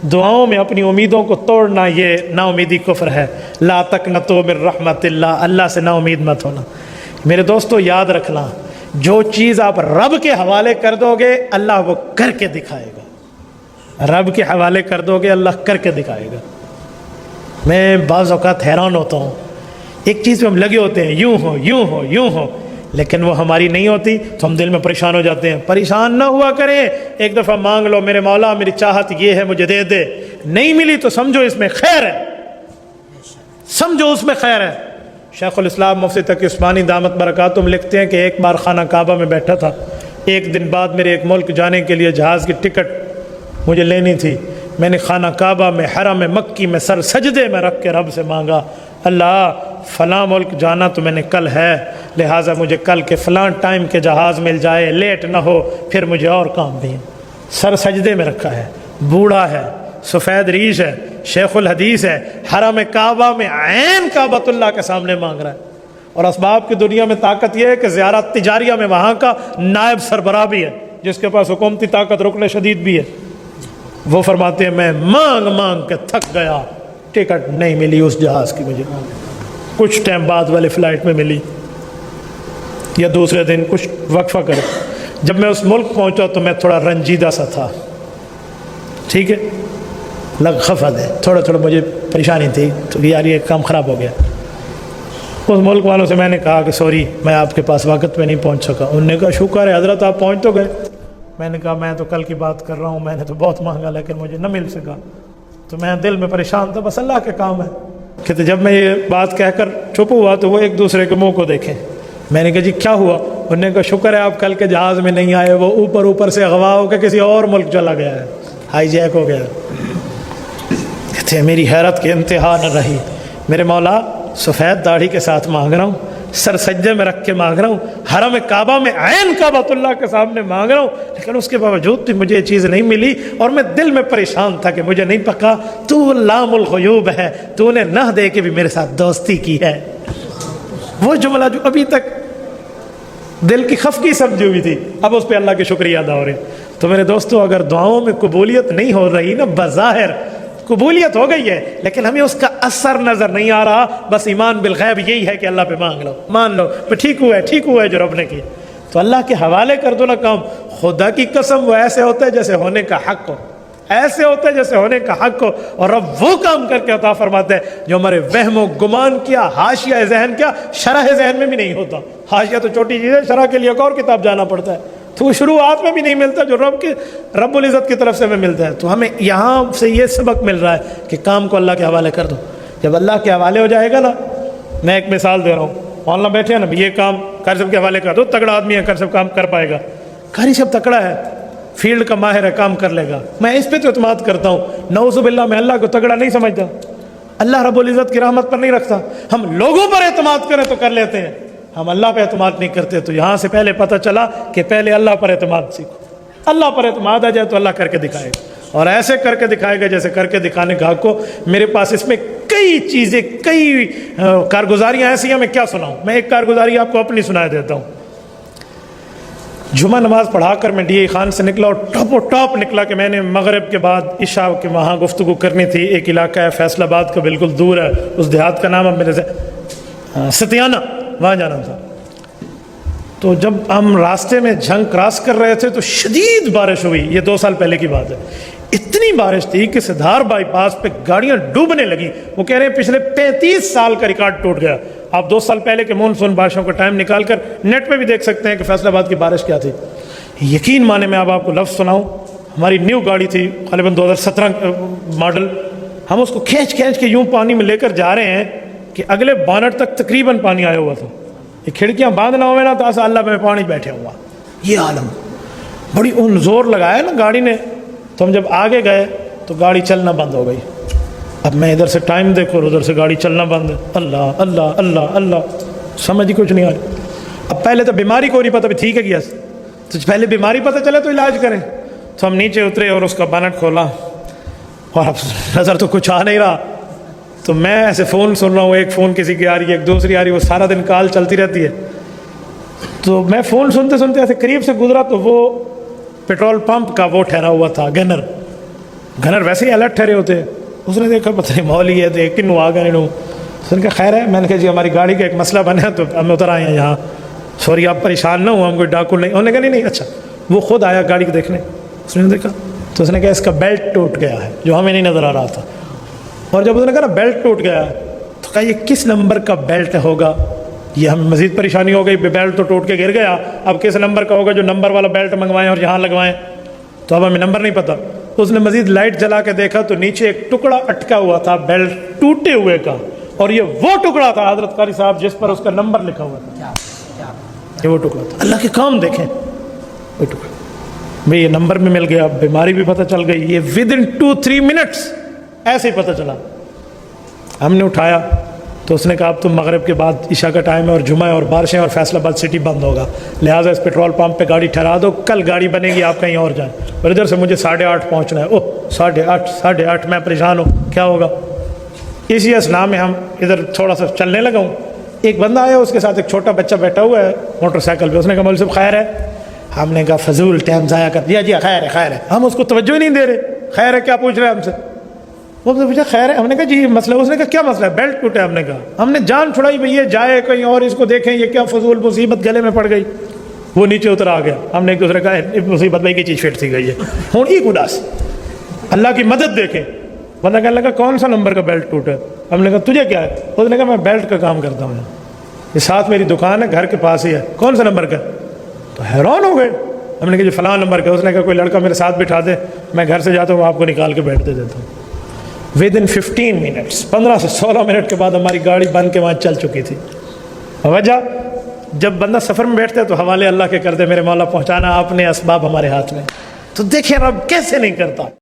دعاؤں میں اپنی امیدوں کو توڑنا یہ نا امیدی کفر ہے۔ لا تقنطوا من رحمت اللہ، اللہ سے نا امید مت ہونا۔ میرے دوستو یاد رکھنا، جو چیز آپ رب کے حوالے کر دو گے اللہ وہ کر کے دکھائے گا۔ رب کے حوالے کر دو گے اللہ کر کے دکھائے گا۔ میں بعض اوقات حیران ہوتا ہوں، ایک چیز پہ ہم لگے ہوتے ہیں، یوں ہو یوں ہو یوں ہو، لیکن وہ ہماری نہیں ہوتی تو ہم دل میں پریشان ہو جاتے ہیں۔ پریشان نہ ہوا کریں، ایک دفعہ مانگ لو، میرے مولا میری چاہت یہ ہے مجھے دے دے، نہیں ملی تو سمجھو اس میں خیر ہے، سمجھو اس میں خیر ہے۔ شیخ الاسلام مفتی تقی عثمانی دامت برکاتہم لکھتے ہیں کہ ایک بار خانہ کعبہ میں بیٹھا تھا، ایک دن بعد میرے ایک ملک جانے کے لیے جہاز کی ٹکٹ مجھے لینی تھی۔ میں نے خانہ کعبہ میں حرم مکی میں سر سجدے میں رکھ کے رب سے مانگا، اللہ فلاں ملک جانا تو میں نے کل ہے، لہٰذا مجھے کل کے فلاں ٹائم کے جہاز مل جائے، لیٹ نہ ہو، پھر مجھے اور کام بھی۔ سر سجدے میں رکھا ہے، بوڑھا ہے، سفید ریش ہے، شیخ الحدیث ہے، حرم کعبہ میں عین کعبۃ اللہ کے سامنے مانگ رہا ہے۔ اور اسباب کی دنیا میں طاقت یہ ہے کہ زیارت تجاریہ میں وہاں کا نائب سربراہ بھی ہے، جس کے پاس حکومتی طاقت رکن شدید بھی ہے۔ وہ فرماتے ہیں میں مانگ مانگ کے تھک گیا، ٹکٹ نہیں ملی اس جہاز کی، مجھے کچھ ٹائم بعد والے فلائٹ میں ملی یا دوسرے دن، کچھ وقفہ کرے۔ جب میں اس ملک پہنچا تو میں تھوڑا رنجیدہ سا تھا، ٹھیک ہے، لگ خفت ہے، تھوڑا تھوڑا مجھے پریشانی تھی، تو یار یہ کام خراب ہو گیا۔ اس ملک والوں سے میں نے کہا کہ سوری میں آپ کے پاس وقت پہ نہیں پہنچ سکا۔ انہوں نے کہا شکر ہے حضرت آپ پہنچ تو گئے۔ میں نے کہا میں تو کل کی بات کر رہا ہوں، میں نے تو بہت مانگا لیکن مجھے نہ مل سکا، تو میں دل میں پریشان تھا، بس اللہ کے کام ہے۔ کہتے جب میں یہ بات کہہ کر چپ ہوا تو وہ ایک دوسرے کے منہ کو دیکھیں۔ میں نے کہا جی کیا ہوا؟ انہوں نے کہا شکر ہے آپ کل کے جہاز میں نہیں آئے، وہ اوپر سے اغوا ہو کے کسی اور ملک چلا گیا ہے، ہائی جیک ہو گیا۔ کہتے میری حیرت کی انتہا نہ رہی، میرے مولا سفید داڑھی کے ساتھ مانگ رہا ہوں، سر سجدے میں رکھ کے مانگ رہا ہوں، حرم کعبہ میں عین کعبۃ اللہ کے سامنے مانگ رہا ہوں، لیکن اس کے باوجود بھی مجھے یہ چیز نہیں ملی، اور میں دل میں پریشان تھا کہ مجھے نہیں پکا، تو علام الغیوب ہے، تو نے نہ دے کے بھی میرے ساتھ دوستی کی ہے۔ وہ جملہ جو ابھی تک دل کی خفگی سمجھی ہوئی تھی، اب اس پہ اللہ کے شکریہ ادا ہو رہے۔ تو میرے دوستو اگر دعاؤں میں قبولیت نہیں ہو رہی نا، بظاہر قبولیت ہو گئی ہے لیکن ہمیں اس کا اثر نظر نہیں آ رہا، بس ایمان بالغیب یہی ہے کہ اللہ پہ مانگ لو، مان لو ٹھیک ہوا ہے جو رب نے کی، تو اللہ کے حوالے کر دو نا کام۔ خدا کی قسم وہ ایسے ہوتا ہے جیسے ہونے کا حق ہو، ایسے ہوتا ہے جیسے ہونے کا حق ہو، اور رب وہ کام کر کے عطا فرماتا ہے جو ہمارے وہم و گمان کیا، حاشیہ ذہن کیا، شرح ذہن میں بھی نہیں ہوتا۔ حاشیہ تو چھوٹی چیز ہے، شرح کے لیے ایک اور کتاب جانا پڑتا ہے، تو شروعات میں بھی نہیں ملتا جو رب العزت کی طرف سے ہمیں ملتا ہے۔ تو ہمیں یہاں سے یہ سبق مل رہا ہے کہ کام کو اللہ کے حوالے کر دو۔ جب اللہ کے حوالے ہو جائے گا نا، میں ایک مثال دے رہا ہوں، مولانا بیٹھے ہیں نا، یہ کام قاری صاحب کے حوالے کر دو، تگڑا آدمی ہے، قاری صاحب کام کر پائے گا، قاری صاحب تگڑا ہے، فیلڈ کا ماہر ہے، کام کر لے گا، میں اس پہ تو اعتماد کرتا ہوں۔ نعوذ باللہ میں اللہ کو تگڑا نہیں سمجھتا، اللہ رب العزت کی رحمت پر نہیں رکھتا۔ ہم لوگوں پر اعتماد کریں تو کر لیتے ہیں، ہم اللہ پہ اعتماد نہیں کرتے۔ تو یہاں سے پہلے پتہ چلا کہ پہلے اللہ پر اعتماد سیکھو، اللہ پر اعتماد آ جائے تو اللہ کر کے دکھائے گا، اور ایسے کر کے دکھائے گا جیسے کر کے دکھانے کا حق ہو۔ میرے پاس اس میں کئی چیزیں، کئی کارگزاریاں ایسی ہیں، میں کیا سناؤں۔ میں ایک کارگزاری آپ کو اپنی سنا دیتا ہوں۔ جمعہ نماز پڑھا کر میں ڈی اے خان سے نکلا، اور ٹاپ نکلا کہ میں نے مغرب کے بعد عشاء کے وہاں گفتگو کرنی تھی۔ ایک علاقہ ہے فیصل آباد کا، بالکل دور ہے، اس دیہات کا نام اب میرے سے ستیانہ، وہاں جانا تھا۔ تو جب ہم راستے میں جھنگ کراس کر رہے تھے تو شدید بارش ہوئی، یہ 2 سال پہلے کی بات ہے۔ اتنی بارش تھی کہ سدھار بائی پاس پہ گاڑیاں ڈوبنے لگی۔ وہ کہہ رہے ہیں پچھلے 35 سال کا ریکارڈ ٹوٹ گیا۔ آپ 2 سال پہلے کے مونسون بارشوں کا ٹائم نکال کر نیٹ پہ بھی دیکھ سکتے ہیں کہ فیصل آباد کی بارش کیا تھی۔ یقین مانے میں اب آپ کو لفظ سناؤں، ہماری نیو گاڑی تھی غالباً 2017 ماڈل، ہم اس کو کھینچ کے یوں پانی میں لے کر جا رہے ہیں کہ اگلے بانٹ تک تقریباً پانی آیا ہوا تھا۔ یہ کھڑکیاں باندھ نہ ہوئے نا تو ایسا اللہ میں پانی بیٹھے ہوا، یہ عالم بڑی زور لگایا نا گاڑی نے۔ تو ہم جب آگے گئے تو گاڑی چلنا بند ہو گئی۔ اب میں ادھر سے ٹائم دیکھو اور ادھر سے گاڑی چلنا بند ہے، اللہ اللہ اللہ اللہ، سمجھ ہی کچھ نہیں آ رہی۔ اب پہلے تو بیماری کو نہیں پتہ، ٹھیک ہے کیا، تو پہلے بیماری پتہ چلے تو علاج کریں۔ تو ہم نیچے اترے اور اس کا بانٹ کھولا، اور اب نظر تو کچھ آ نہیں رہا۔ تو میں ایسے فون سن رہا ہوں، ایک فون کسی کی آ رہی ہے، ایک دوسری آ رہی ہے، وہ سارا دن کال چلتی رہتی ہے۔ تو میں فون سنتے سنتے ایسے قریب سے گزرا تو وہ پیٹرول پمپ کا وہ ٹھہرا ہوا تھا گنر، گھر ویسے ہی الرٹ ٹھہرے ہوتے. اس نے دیکھا پتہ نہیں مولوی ہے دیکھ کنو آ گئے. اس نے کہا خیر ہے. میں نے کہا جی ہماری گاڑی کا ایک مسئلہ بنا تو ہم اتر آئے ہیں یہاں, سوری آپ پریشان نہ ہوں, ہم کوئی ڈاکو نہیں. انہوں نے کہا نہیں اچھا. وہ خود آیا گاڑی کو دیکھنے, اس نے دیکھا تو اس نے کہا اس کا بیلٹ ٹوٹ گیا ہے, جو ہمیں نہیں نظر آ رہا تھا. اور جب اس نے کہا نا بیلٹ ٹوٹ گیا تو کہا یہ کس نمبر کا بیلٹ ہوگا. یہ ہمیں مزید پریشانی ہو گئی, بیلٹ تو ٹوٹ کے گر گیا, اب کس نمبر کا ہوگا جو نمبر والا بیلٹ منگوائیں اور یہاں لگوائیں, تو اب ہمیں نمبر نہیں پتہ. اس نے مزید لائٹ جلا کے دیکھا تو نیچے ایک ٹکڑا اٹکا ہوا تھا بیلٹ ٹوٹے ہوئے کا, اور یہ وہ ٹکڑا تھا حضرت قاری صاحب جس پر اس کا نمبر لکھا ہوا تھا. یہ وہ ٹکڑا تھا. اللہ کے کام دیکھیں, وہ ٹکڑا بھئی یہ نمبر بھی مل گیا, بیماری بھی پتہ چل گئی. یہ ودن 2-3 منٹس ایسے ہی پتہ چلا. ہم نے اٹھایا تو اس نے کہا اب تم مغرب کے بعد عشاء کا ٹائم ہے اور جمعہ اور بارشیں اور فیصل آباد سٹی بند ہوگا, لہٰذا اس پیٹرول پمپ پہ گاڑی ٹھہرا دو, کل گاڑی بنے گی آپ کہیں اور جائیں. اور ادھر سے مجھے 8:30 پہنچنا ہے. اوہ 8:30 میں پریشان ہوں کیا ہوگا. اسی اسنا میں ہم ادھر تھوڑا سا چلنے لگا ہوں. ایک بندہ آیا, اس کے ساتھ ایک چھوٹا بچہ بیٹھا ہوا ہے موٹر سائیکل پہ. اس نے کہا مولوی صاحب خیر ہے. ہم نے کہا فضول ٹائم ضائع کر دیا. جی خیر ہے خیر ہے. ہم اس کو توجہ ہی نہیں دے رہے. خیر ہے کیا پوچھ رہے ہیں ہم سے. وہ پوچھا خیر ہے. ہم نے کہا جی یہ مسئلہ. اس نے کہا کیا مسئلہ ہے. بیلٹ ٹوٹا ہے. ہم نے کہا ہم نے جان چھڑائی بھئی یہ جائے کہیں اور اس کو دیکھیں, یہ کیا فضول مصیبت گلے میں پڑ گئی. وہ نیچے اتر آ گیا. ہم نے ایک دوسرے کہا مصیبت بھائی کی چیز پھٹ سی گئی ہے ہوں ایک اداس. اللہ کی مدد دیکھیں. بندہ کہنے لگا کون سا نمبر کا بیلٹ ٹوٹا ہے. ہم نے کہا تجھے کیا ہے. اس نے کہا میں بیلٹ کا کام کرتا ہوں, یہ ساتھ میری دکان ہے, گھر کے پاس ہی ہے. کون سا نمبر کا. تو حیران ہو گئے. ہم نے کہا جی فلاں نمبر کا. اس نے کہا کوئی لڑکا میرے ساتھ بٹھا دے, میں گھر سے جاتا ہوں آپ کو نکال کے بیٹھ دے دیتا ہوں. ودن 15 منٹس 15 سے 16 منٹ کے بعد ہماری گاڑی بن کے وہاں چل چکی تھی. وجہ جب بندہ سفر میں بیٹھتا ہے تو حوالے اللہ کے کر دے میرے مولا, پہنچانا اپنے اسباب ہمارے ہاتھ میں. تو دیکھیں رب کیسے نہیں کرتا.